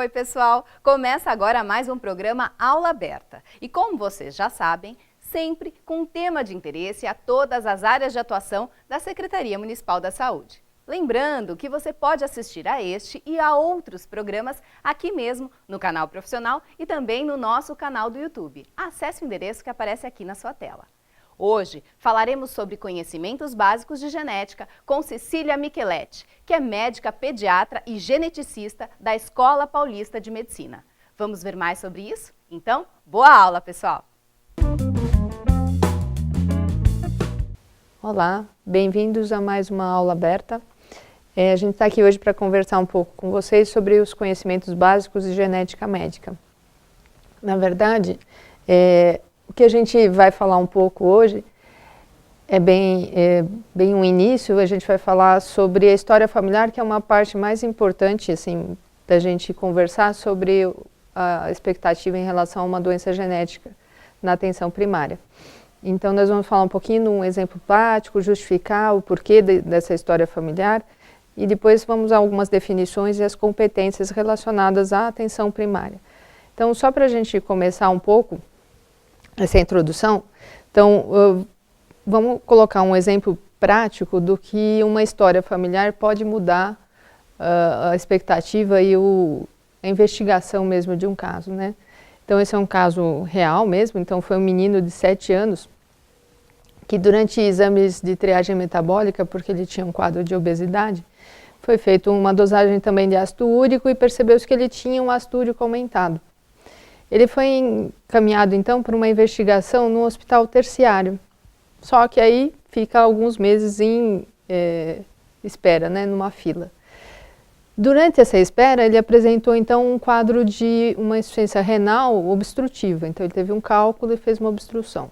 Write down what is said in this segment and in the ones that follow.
Oi, pessoal! Começa agora mais um programa Aula Aberta. E como vocês já sabem, sempre com um tema de interesse a todas as áreas de atuação da Secretaria Municipal da Saúde. Lembrando que você pode assistir a este e a outros programas aqui mesmo no canal profissional e também no nosso canal do YouTube. Acesse o endereço que aparece aqui na sua tela. Hoje falaremos sobre conhecimentos básicos de genética com Cecília Micheletti, que é médica pediatra e geneticista da Escola Paulista de Medicina. Vamos ver mais sobre isso? Então, boa aula, pessoal! Olá, bem-vindos a mais uma aula aberta. A gente está aqui hoje para conversar um pouco com vocês sobre os conhecimentos básicos de genética médica. Na verdade, o que a gente vai falar um pouco hoje é bem um início. A gente vai falar sobre a história familiar, que é uma parte mais importante assim, da gente conversar sobre a expectativa em relação a uma doença genética na atenção primária. Então, nós vamos falar um pouquinho de um exemplo prático, justificar o porquê dessa história familiar e depois vamos a algumas definições e as competências relacionadas à atenção primária. Então, só para a gente começar um pouco essa introdução, então, vamos colocar um exemplo prático do que uma história familiar pode mudar a expectativa e a investigação mesmo de um caso, né? Então, esse é um caso real mesmo. Então, foi um menino de 7 anos que durante exames de triagem metabólica, porque ele tinha um quadro de obesidade, foi feita uma dosagem também de ácido úrico e percebeu-se que ele tinha um ácido úrico aumentado. Ele foi encaminhado, então, para uma investigação no hospital terciário. Só que aí fica alguns meses em espera, né, numa fila. Durante essa espera, ele apresentou, então, um quadro de uma insuficiência renal obstrutiva. Então, ele teve um cálculo e fez uma obstrução.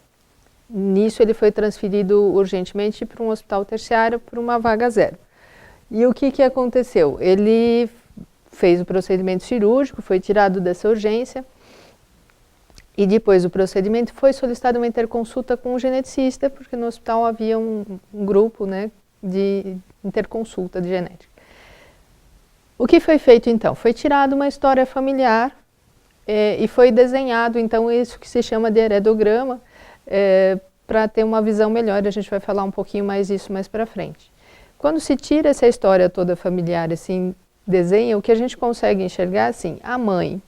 Nisso, ele foi transferido urgentemente para um hospital terciário por uma vaga zero. E o que aconteceu? Ele fez o procedimento cirúrgico, foi tirado dessa urgência. E depois do procedimento foi solicitada uma interconsulta com um geneticista, porque no hospital havia um grupo, né, de interconsulta de genética. O que foi feito então? Foi tirada uma história familiar e foi desenhado então isso que se chama de heredograma para ter uma visão melhor. A gente vai falar um pouquinho mais disso mais para frente. Quando se tira essa história toda familiar, assim, desenha, o que a gente consegue enxergar assim, a mãe,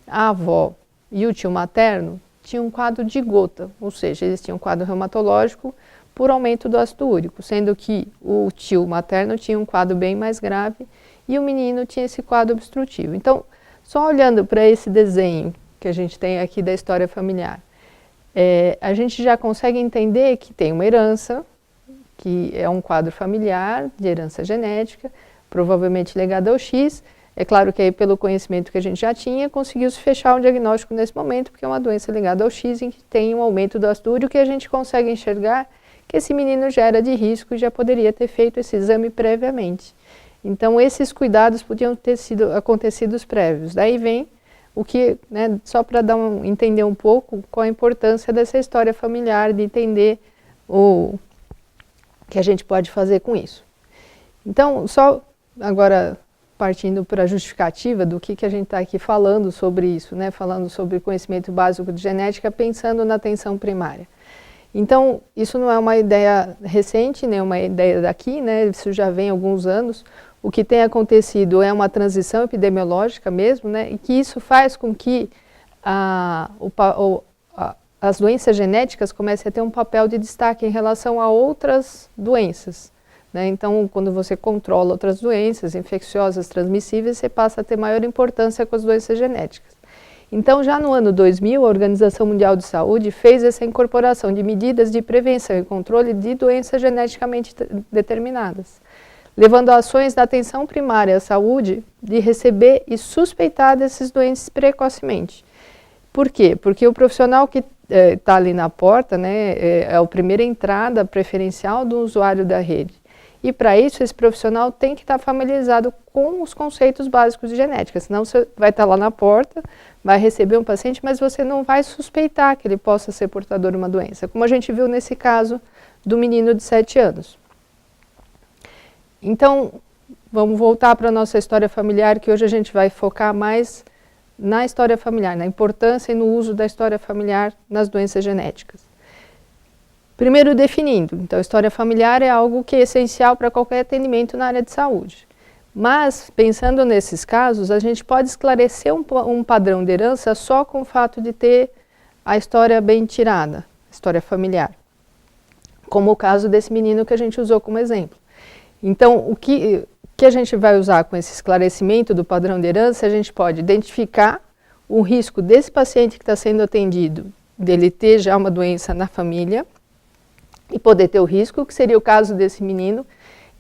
a avó e o tio materno tinham um quadro de gota, ou seja, eles tinham um quadro reumatológico por aumento do ácido úrico, sendo que o tio materno tinha um quadro bem mais grave e o menino tinha esse quadro obstrutivo. Então, só olhando para esse desenho que a gente tem aqui da história familiar, a gente já consegue entender que tem uma herança, que é um quadro familiar de herança genética, provavelmente ligada ao X. É claro que aí, pelo conhecimento que a gente já tinha, conseguiu-se fechar um diagnóstico nesse momento, porque é uma doença ligada ao X em que tem um aumento do ácido úrico, que a gente consegue enxergar que esse menino já era de risco e já poderia ter feito esse exame previamente. Então, esses cuidados podiam ter sido acontecidos prévios. Daí vem o que, né, só para entender um pouco qual a importância dessa história familiar, de entender o que a gente pode fazer com isso. Então, só agora partindo para a justificativa do que a gente está aqui falando sobre isso, né? Falando sobre conhecimento básico de genética, pensando na atenção primária. Então, isso não é uma ideia recente, nem uma ideia daqui, né? Isso já vem há alguns anos. O que tem acontecido é uma transição epidemiológica mesmo, né? E que isso faz com que as doenças genéticas comecem a ter um papel de destaque em relação a outras doenças. Então, quando você controla outras doenças infecciosas transmissíveis, você passa a ter maior importância com as doenças genéticas. Então, já no ano 2000, a Organização Mundial de Saúde fez essa incorporação de medidas de prevenção e controle de doenças geneticamente determinadas, levando a ações da atenção primária à saúde de receber e suspeitar desses doentes precocemente. Por quê? Porque o profissional que está ali na porta, né, é a primeira entrada preferencial do usuário da rede. E para isso, esse profissional tem que estar familiarizado com os conceitos básicos de genética, senão você vai estar lá na porta, vai receber um paciente, mas você não vai suspeitar que ele possa ser portador de uma doença, como a gente viu nesse caso do menino de 7 anos. Então, vamos voltar para a nossa história familiar, que hoje a gente vai focar mais na história familiar, na importância e no uso da história familiar nas doenças genéticas. Primeiro definindo, então a história familiar é algo que é essencial para qualquer atendimento na área de saúde. Mas, pensando nesses casos, a gente pode esclarecer um padrão de herança só com o fato de ter a história bem tirada, a história familiar. Como o caso desse menino que a gente usou como exemplo. Então, o que a gente vai usar com esse esclarecimento do padrão de herança, a gente pode identificar o risco desse paciente que está sendo atendido, dele ter já uma doença na família, e poder ter o risco, que seria o caso desse menino.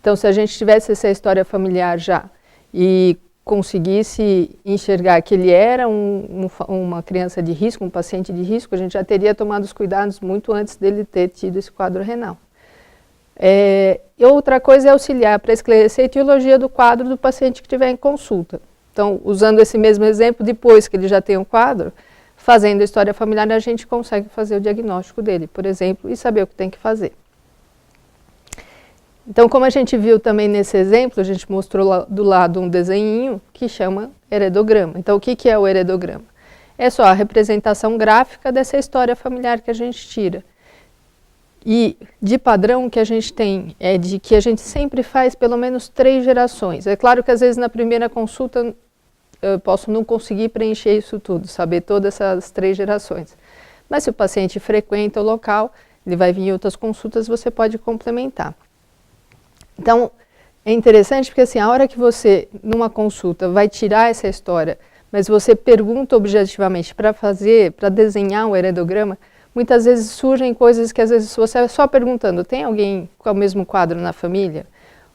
Então, se a gente tivesse essa história familiar já e conseguisse enxergar que ele era uma criança de risco, um paciente de risco, a gente já teria tomado os cuidados muito antes dele ter tido esse quadro renal. E outra coisa é auxiliar para esclarecer a etiologia do quadro do paciente que estiver em consulta. Então, usando esse mesmo exemplo, depois que ele já tem um quadro, fazendo a história familiar, a gente consegue fazer o diagnóstico dele, por exemplo, e saber o que tem que fazer. Então, como a gente viu também nesse exemplo, a gente mostrou do lado um desenhinho que chama heredograma. Então, o que é o heredograma? É só a representação gráfica dessa história familiar que a gente tira. E de padrão que a gente tem é de que a gente sempre faz pelo menos 3 gerações. É claro que às vezes na primeira consulta eu posso não conseguir preencher isso tudo, saber todas essas 3 gerações. Mas se o paciente frequenta o local, ele vai vir em outras consultas, você pode complementar. Então, é interessante porque assim, a hora que você, numa consulta, vai tirar essa história, mas você pergunta objetivamente para desenhar o heredograma, muitas vezes surgem coisas que às vezes você só perguntando, tem alguém com o mesmo quadro na família?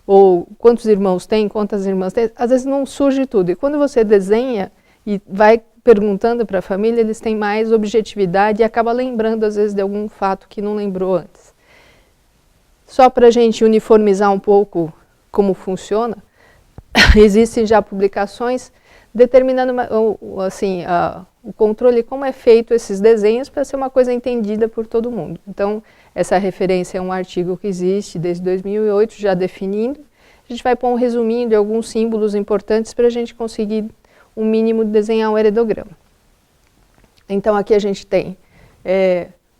Ou quantos irmãos tem, quantas irmãs tem? Às vezes não surge tudo. E quando você desenha e vai perguntando para a família, eles têm mais objetividade e acaba lembrando às vezes de algum fato que não lembrou antes. Só para a gente uniformizar um pouco como funciona, existem já publicações determinando assim, o controle, como é feito esses desenhos para ser uma coisa entendida por todo mundo. Então, essa referência é um artigo que existe desde 2008, já definindo. A gente vai pôr um resuminho de alguns símbolos importantes para a gente conseguir um mínimo de desenhar um heredograma. Então, aqui a gente tem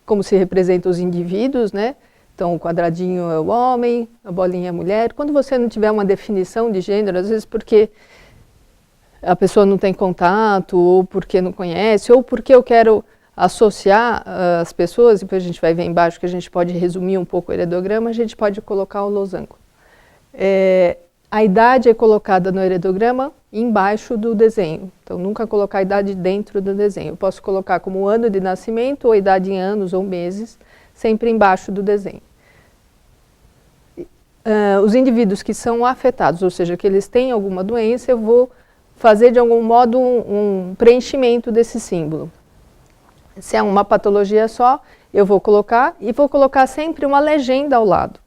como se representam os indivíduos, né? Então, o quadradinho é o homem, a bolinha é a mulher. Quando você não tiver uma definição de gênero, às vezes porque a pessoa não tem contato, ou porque não conhece, ou porque eu quero associar as pessoas, depois a gente vai ver embaixo que a gente pode resumir um pouco o heredograma, a gente pode colocar o losango. A idade é colocada no heredograma embaixo do desenho, então nunca colocar a idade dentro do desenho. Eu posso colocar como o ano de nascimento, ou a idade em anos ou meses, sempre embaixo do desenho. Os indivíduos que são afetados, ou seja, que eles têm alguma doença, eu vou fazer de algum modo um preenchimento desse símbolo. Se é uma patologia só, eu vou colocar e vou colocar sempre uma legenda ao lado,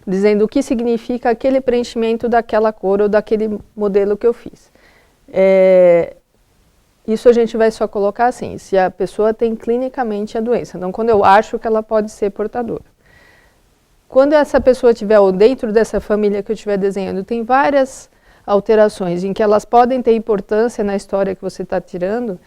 dizendo o que significa aquele preenchimento daquela cor ou daquele modelo que eu fiz. Isso a gente vai só colocar assim, se a pessoa tem clinicamente a doença, não quando eu acho que ela pode ser portadora. Quando essa pessoa estiver, ou dentro dessa família que eu estiver desenhando, tem várias alterações em que elas podem ter importância na história que você está tirando,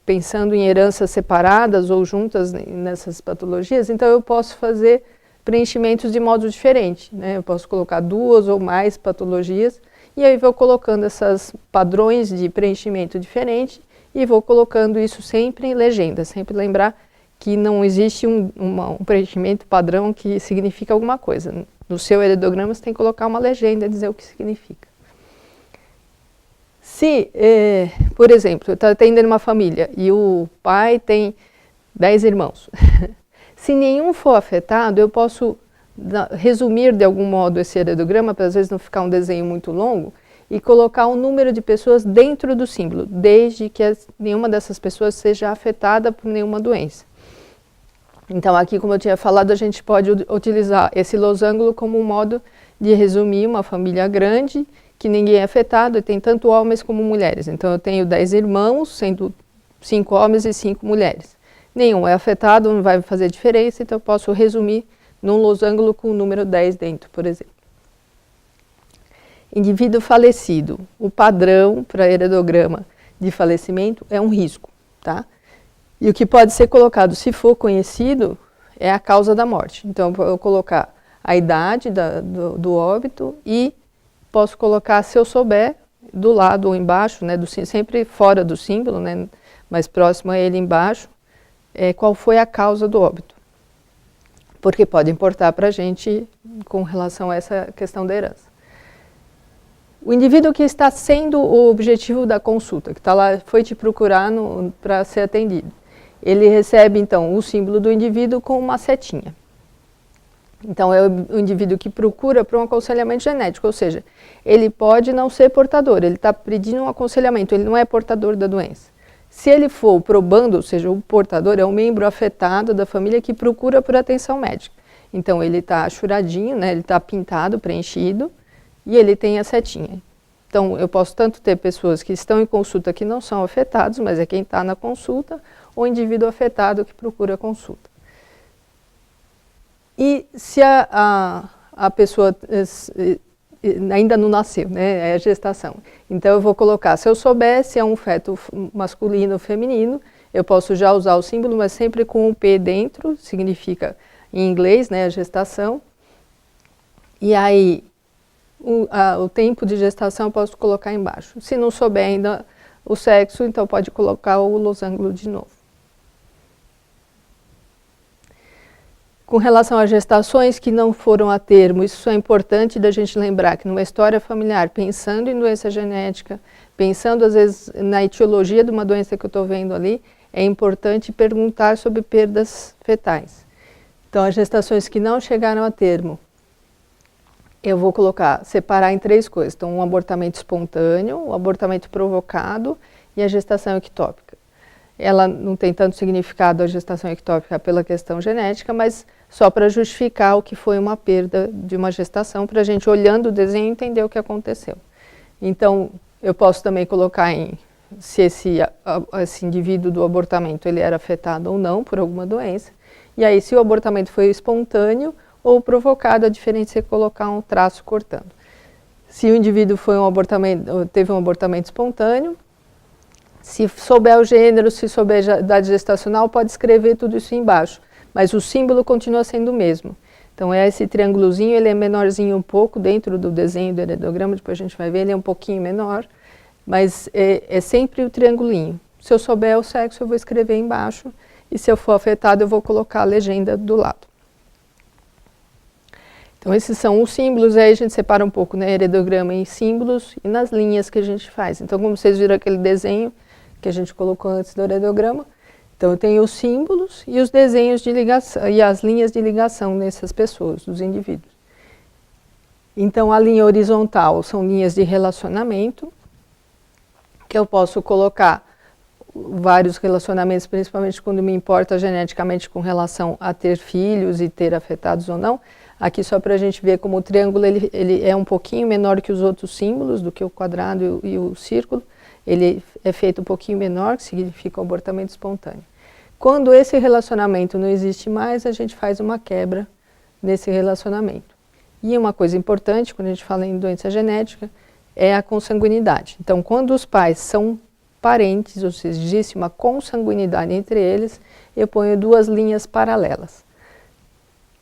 pensando em heranças separadas ou juntas nessas patologias, então eu posso fazer preenchimentos de modo diferente, né? Eu posso colocar 2 ou mais patologias e aí vou colocando esses padrões de preenchimento diferente e vou colocando isso sempre em legenda, sempre lembrar que não existe um preenchimento padrão que significa alguma coisa. No seu heredograma você tem que colocar uma legenda e dizer o que significa. Se, por exemplo, eu estou atendendo uma família e o pai tem 10 irmãos, se nenhum for afetado, eu posso resumir de algum modo esse heredograma, para às vezes não ficar um desenho muito longo, e colocar um número de pessoas dentro do símbolo, desde que nenhuma dessas pessoas seja afetada por nenhuma doença. Então aqui, como eu tinha falado, a gente pode utilizar esse losango como um modo de resumir uma família grande, que ninguém é afetado, e tem tanto homens como mulheres. Então eu tenho 10 irmãos, sendo 5 homens e 5 mulheres. Nenhum é afetado, não vai fazer diferença, então eu posso resumir num losango com o número 10 dentro, por exemplo. Indivíduo falecido, o padrão para heredograma de falecimento é um risco, tá? E o que pode ser colocado, se for conhecido, é a causa da morte. Então, eu vou colocar a idade do óbito e posso colocar, se eu souber, do lado ou embaixo, né, sempre fora do símbolo, né, mais próximo a ele embaixo, qual foi a causa do óbito. Porque pode importar para a gente com relação a essa questão da herança. O indivíduo que está sendo o objetivo da consulta, que está lá, foi te procurar para ser atendido, ele recebe, então, o símbolo do indivíduo com uma setinha. Então, é o indivíduo que procura para um aconselhamento genético, ou seja, ele pode não ser portador, ele está pedindo um aconselhamento, ele não é portador da doença. Se ele for o probando, ou seja, o portador é um membro afetado da família que procura por atenção médica. Então, ele está achuradinho, né, ele está pintado, preenchido, e ele tem a setinha. Então, eu posso tanto ter pessoas que estão em consulta que não são afetados, mas é quem está na consulta, ou indivíduo afetado que procura consulta. E se a pessoa ainda não nasceu, né, é a gestação. Então eu vou colocar, se eu souber se é um feto masculino ou feminino, eu posso já usar o símbolo, mas sempre com o P dentro, significa em inglês, né, a gestação. E aí o tempo de gestação eu posso colocar embaixo. Se não souber ainda o sexo, então pode colocar o losango de novo. Com relação às gestações que não foram a termo, isso é importante da gente lembrar que numa história familiar, pensando em doença genética, pensando às vezes na etiologia de uma doença que eu estou vendo ali, é importante perguntar sobre perdas fetais. Então, as gestações que não chegaram a termo, eu vou separar em 3 coisas. Então, um abortamento espontâneo, o abortamento provocado e a gestação ectópica. Ela não tem tanto significado, a gestação ectópica, pela questão genética, mas só para justificar o que foi uma perda de uma gestação, para a gente, olhando o desenho, entender o que aconteceu. Então, eu posso também colocar se esse indivíduo do abortamento ele era afetado ou não por alguma doença. E aí, se o abortamento foi espontâneo ou provocado, a diferença é colocar um traço cortando. Se o indivíduo teve um abortamento espontâneo, se souber o gênero, se souber a idade gestacional, pode escrever tudo isso embaixo, mas o símbolo continua sendo o mesmo. Então, esse triângulozinho, ele é menorzinho um pouco dentro do desenho do heredograma, depois a gente vai ver, ele é um pouquinho menor, mas é sempre o triangulinho. Se eu souber o sexo, eu vou escrever embaixo, e se eu for afetado, eu vou colocar a legenda do lado. Então, esses são os símbolos, aí a gente separa um pouco, né, heredograma em símbolos e nas linhas que a gente faz. Então, como vocês viram aquele desenho que a gente colocou antes do heredograma, então eu tenho os símbolos e os desenhos de ligação, e as linhas de ligação nessas pessoas, dos indivíduos. Então, a linha horizontal são linhas de relacionamento, que eu posso colocar vários relacionamentos, principalmente quando me importa geneticamente com relação a ter filhos e ter afetados ou não. Aqui só para a gente ver como o triângulo ele é um pouquinho menor que os outros símbolos, do que o quadrado e o círculo. Ele é feito um pouquinho menor, que significa o abortamento espontâneo. Quando esse relacionamento não existe mais, a gente faz uma quebra nesse relacionamento. E uma coisa importante, quando a gente fala em doença genética, é a consanguinidade. Então, quando os pais são parentes, ou seja, existe uma consanguinidade entre eles, eu ponho 2 linhas paralelas.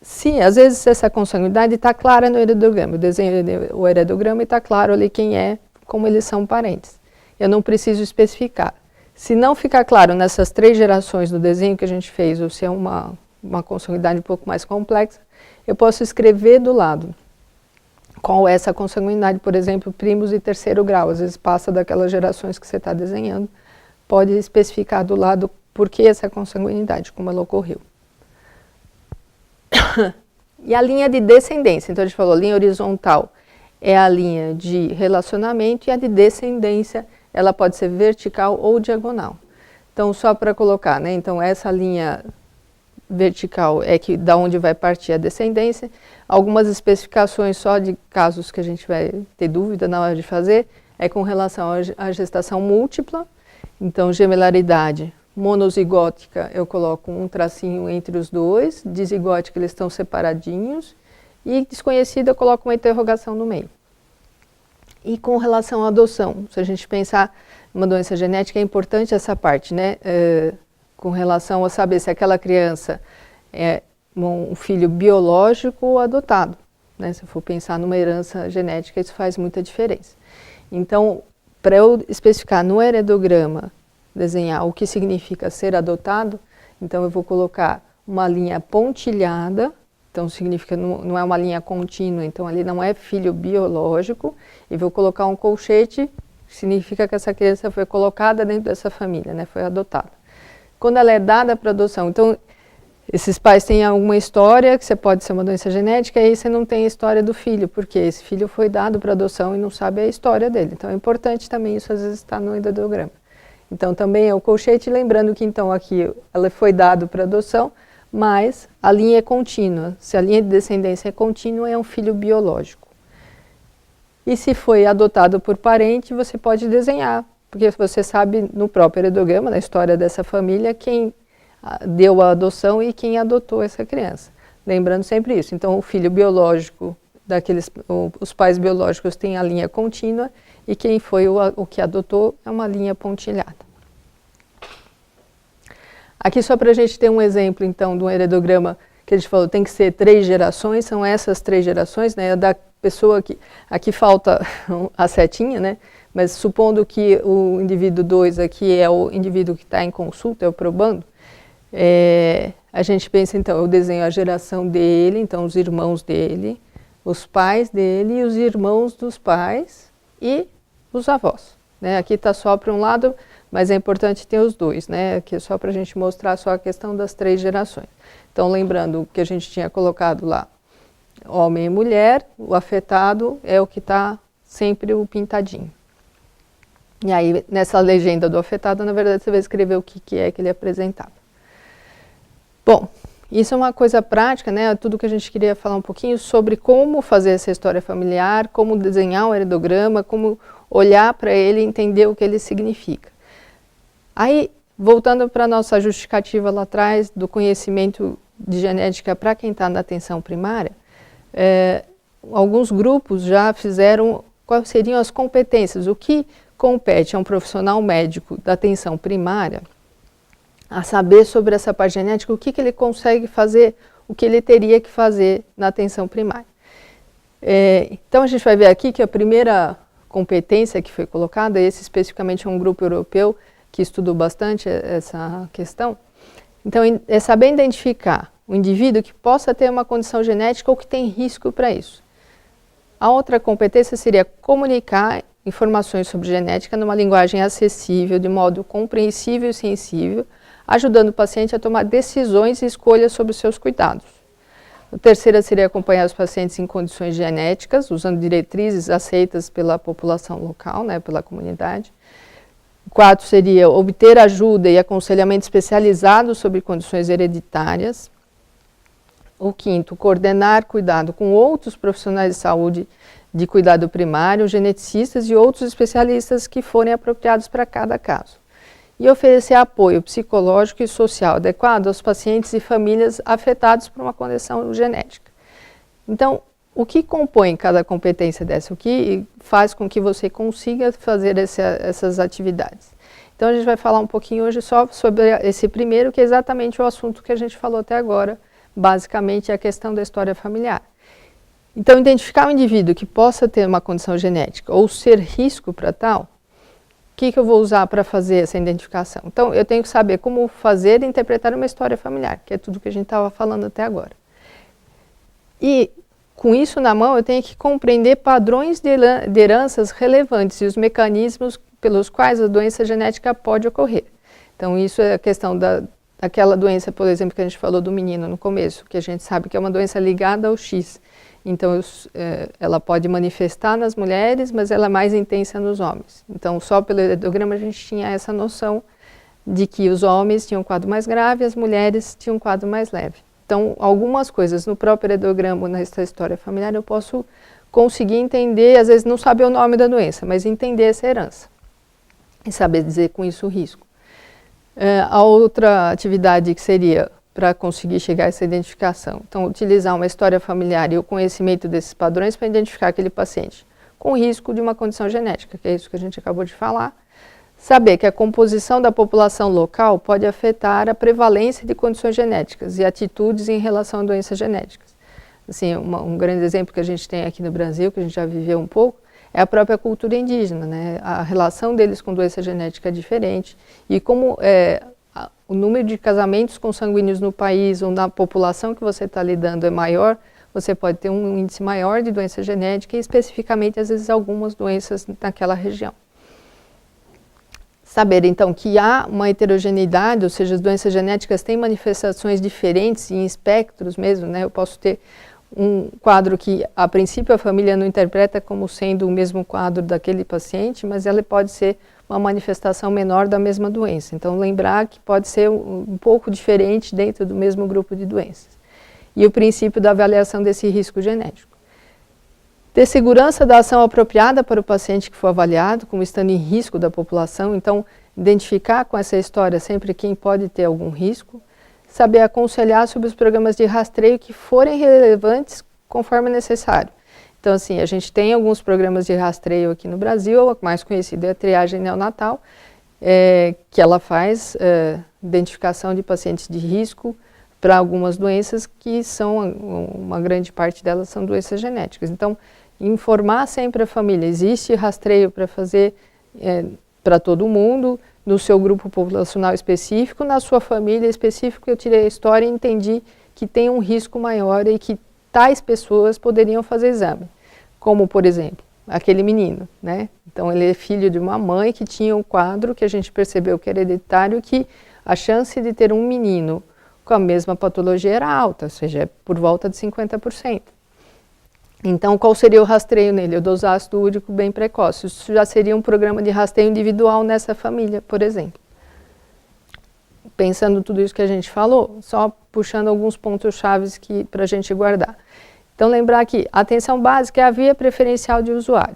Sim, às vezes essa consanguinidade está clara no heredograma, eu desenho o heredograma e está claro ali quem é, como eles são parentes. Eu não preciso especificar. Se não ficar claro nessas 3 gerações do desenho que a gente fez, ou se é uma consanguinidade um pouco mais complexa, eu posso escrever do lado qual é essa consanguinidade, por exemplo, primos de 3º grau, às vezes passa daquelas gerações que você está desenhando, pode especificar do lado por que essa consanguinidade, como ela ocorreu. E a linha de descendência, então a gente falou, linha horizontal é a linha de relacionamento e a de descendência, ela pode ser vertical ou diagonal. Então, só para colocar, né? Então, essa linha vertical é da onde vai partir a descendência. Algumas especificações só de casos que a gente vai ter dúvida na hora de fazer, é com relação à gestação múltipla. Então, gemelaridade monozigótica, eu coloco um tracinho entre os 2, dizigótica eles estão separadinhos, e desconhecida eu coloco uma interrogação no meio. E com relação à adoção, se a gente pensar uma doença genética, é importante essa parte, né? Com relação a saber se aquela criança é um filho biológico ou adotado, né? Se eu for pensar numa herança genética, isso faz muita diferença. Então, para eu especificar no heredograma, desenhar o que significa ser adotado, então eu vou colocar uma linha pontilhada, então significa não é uma linha contínua, então ali não é filho biológico, e vou colocar um colchete, significa que essa criança foi colocada dentro dessa família, né? Foi adotada. Quando ela é dada para adoção, então esses pais têm alguma história, que você pode ser uma doença genética, e aí você não tem a história do filho, porque esse filho foi dado para adoção e não sabe a história dele. Então é importante também isso, às vezes está no heredograma. Então também é o colchete, lembrando que então aqui ela foi dado para adoção, mas a linha é contínua. Se a linha de descendência é contínua, é um filho biológico. E se foi adotado por parente, você pode desenhar, porque você sabe no próprio heredograma, na história dessa família, quem deu a adoção e quem adotou essa criança. Lembrando sempre isso. Então o filho biológico, os pais biológicos têm a linha contínua e quem foi o que adotou é uma linha pontilhada. Aqui só para a gente ter um exemplo, então, de um heredograma que a gente falou, tem que ser 3 gerações, são essas 3 gerações, né? Da pessoa que... Aqui falta a setinha, né? Mas supondo que o indivíduo 2 aqui é o indivíduo que está em consulta, é o probando, a gente pensa, então, eu desenho a geração dele, então os irmãos dele, os pais dele e os irmãos dos pais e os avós, né? Aqui está só para um lado, mas é importante ter os dois, né? Aqui é só para a gente mostrar só a questão das 3 gerações. Então, lembrando que a gente tinha colocado lá, homem e mulher, o afetado é o que está sempre o pintadinho. E aí, nessa legenda do afetado, na verdade, você vai escrever o que é que ele apresentava. Bom, isso é uma coisa prática, né? Tudo que a gente queria falar um pouquinho sobre como fazer essa história familiar, como desenhar um heredograma, como olhar para ele e entender o que ele significa. Aí, voltando para a nossa justificativa lá atrás, do conhecimento de genética para quem está na atenção primária, alguns grupos já fizeram quais seriam as competências, o que compete a um profissional médico da atenção primária a saber sobre essa parte genética, o que ele consegue fazer, o que ele teria que fazer na atenção primária. Então a gente vai ver aqui que a primeira competência que foi colocada, esse especificamente é um grupo europeu que estudou bastante essa questão, então é saber identificar o indivíduo que possa ter uma condição genética ou que tem risco para isso. A outra competência seria comunicar informações sobre genética numa linguagem acessível, de modo compreensível e sensível, ajudando o paciente a tomar decisões e escolhas sobre os seus cuidados. A terceira seria acompanhar os pacientes em condições genéticas, usando diretrizes aceitas pela população local, né, pela comunidade. O quarto seria obter ajuda e aconselhamento especializado sobre condições hereditárias. O quinto, coordenar cuidado com outros profissionais de saúde de cuidado primário, geneticistas e outros especialistas que forem apropriados para cada caso. E oferecer apoio psicológico e social adequado aos pacientes e famílias afetados por uma condição genética. Então, o que compõe cada competência dessa? O que faz com que você consiga fazer essas atividades? Então, a gente vai falar um pouquinho hoje só sobre esse primeiro, que é exatamente o assunto que a gente falou até agora, basicamente a questão da história familiar. Então, identificar um indivíduo que possa ter uma condição genética ou ser risco para tal, o que eu vou usar para fazer essa identificação? Então, eu tenho que saber como fazer e interpretar uma história familiar, que é tudo que a gente estava falando até agora. E, com isso na mão, eu tenho que compreender padrões de heranças relevantes e os mecanismos pelos quais a doença genética pode ocorrer. Então, isso é a questão daquela doença, por exemplo, que a gente falou do menino no começo, que a gente sabe que é uma doença ligada ao X. Então, ela pode manifestar nas mulheres, mas ela é mais intensa nos homens. Então, só pelo heredograma a gente tinha essa noção de que os homens tinham um quadro mais grave e as mulheres tinham um quadro mais leve. Então, algumas coisas no próprio heredograma, nessa história familiar, eu posso conseguir entender, às vezes não saber o nome da doença, mas entender essa herança e saber dizer com isso o risco. A outra atividade que seria para conseguir chegar a essa identificação. Então, utilizar uma história familiar e o conhecimento desses padrões para identificar aquele paciente com risco de uma condição genética, que é isso que a gente acabou de falar. Saber que a composição da população local pode afetar a prevalência de condições genéticas e atitudes em relação a doenças genéticas. Assim, um grande exemplo que a gente tem aqui no Brasil, que a gente já viveu um pouco, é a própria cultura indígena, né? A relação deles com doença genética é diferente e como o número de casamentos consanguíneos no país ou na população que você está lidando é maior, você pode ter um índice maior de doença genética e especificamente, às vezes, algumas doenças naquela região. Saber, então, que há uma heterogeneidade, ou seja, as doenças genéticas têm manifestações diferentes em espectros mesmo, né? Eu posso ter um quadro que, a princípio, a família não interpreta como sendo o mesmo quadro daquele paciente, mas ela pode ser uma manifestação menor da mesma doença. Então, lembrar que pode ser um pouco diferente dentro do mesmo grupo de doenças. E o princípio da avaliação desse risco genético. Ter segurança da ação apropriada para o paciente que for avaliado, como estando em risco da população. Então, identificar com essa história sempre quem pode ter algum risco. Saber aconselhar sobre os programas de rastreio que forem relevantes conforme necessário. Então, assim, a gente tem alguns programas de rastreio aqui no Brasil, o mais conhecido é a triagem neonatal, que ela faz identificação de pacientes de risco para algumas doenças que são, uma grande parte delas são doenças genéticas. Então, informar sempre a família, existe rastreio para fazer para todo mundo, no seu grupo populacional específico, na sua família específica, eu tirei a história e entendi que tem um risco maior e que tais pessoas poderiam fazer exame. Como, por exemplo, aquele menino, né? Então, ele é filho de uma mãe que tinha um quadro que a gente percebeu que era hereditário, que a chance de ter um menino com a mesma patologia era alta, ou seja, é por volta de 50%. Então, qual seria o rastreio nele? Eu dosar ácido úrico bem precoce. Isso já seria um programa de rastreio individual nessa família, por exemplo. Pensando tudo isso que a gente falou, só puxando alguns pontos chaves para a gente guardar. Então, lembrar que a atenção básica é a via preferencial de usuário.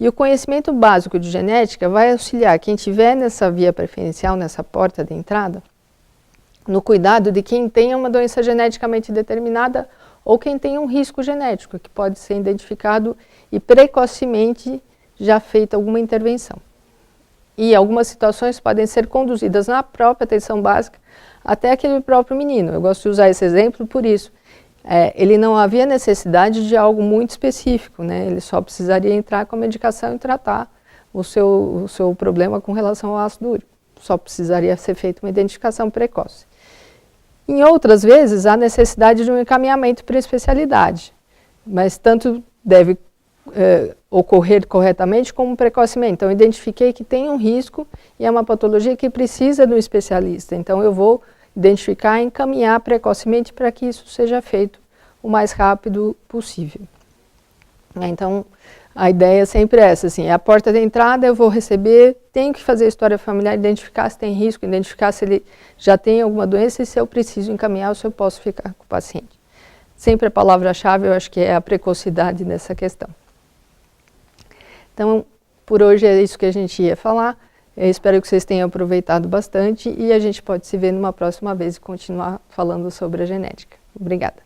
E o conhecimento básico de genética vai auxiliar quem estiver nessa via preferencial, nessa porta de entrada, no cuidado de quem tenha uma doença geneticamente determinada ou quem tem um risco genético, que pode ser identificado e precocemente já feita alguma intervenção. E algumas situações podem ser conduzidas na própria atenção básica até aquele próprio menino. Eu gosto de usar esse exemplo por isso. Ele não havia necessidade de algo muito específico, né? Ele só precisaria entrar com a medicação e tratar o seu problema com relação ao ácido úrico. Só precisaria ser feita uma identificação precoce. Em outras vezes, há necessidade de um encaminhamento para a especialidade, mas tanto deve ocorrer corretamente como precocemente. Então, eu identifiquei que tem um risco e é uma patologia que precisa de um especialista. Então, eu vou identificar e encaminhar precocemente para que isso seja feito o mais rápido possível. Então, a ideia é sempre essa, assim, é a porta de entrada, eu vou receber, tenho que fazer a história familiar, identificar se tem risco, identificar se ele já tem alguma doença e se eu preciso encaminhar ou se eu posso ficar com o paciente. Sempre a palavra-chave, eu acho que é a precocidade nessa questão. Então, por hoje é isso que a gente ia falar. Eu espero que vocês tenham aproveitado bastante e a gente pode se ver numa próxima vez e continuar falando sobre a genética. Obrigada.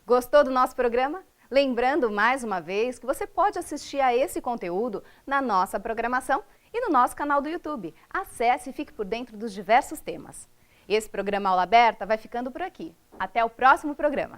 Gostou do nosso programa? Lembrando mais uma vez que você pode assistir a esse conteúdo na nossa programação e no nosso canal do YouTube. Acesse e fique por dentro dos diversos temas. Esse programa Aula Aberta vai ficando por aqui. Até o próximo programa.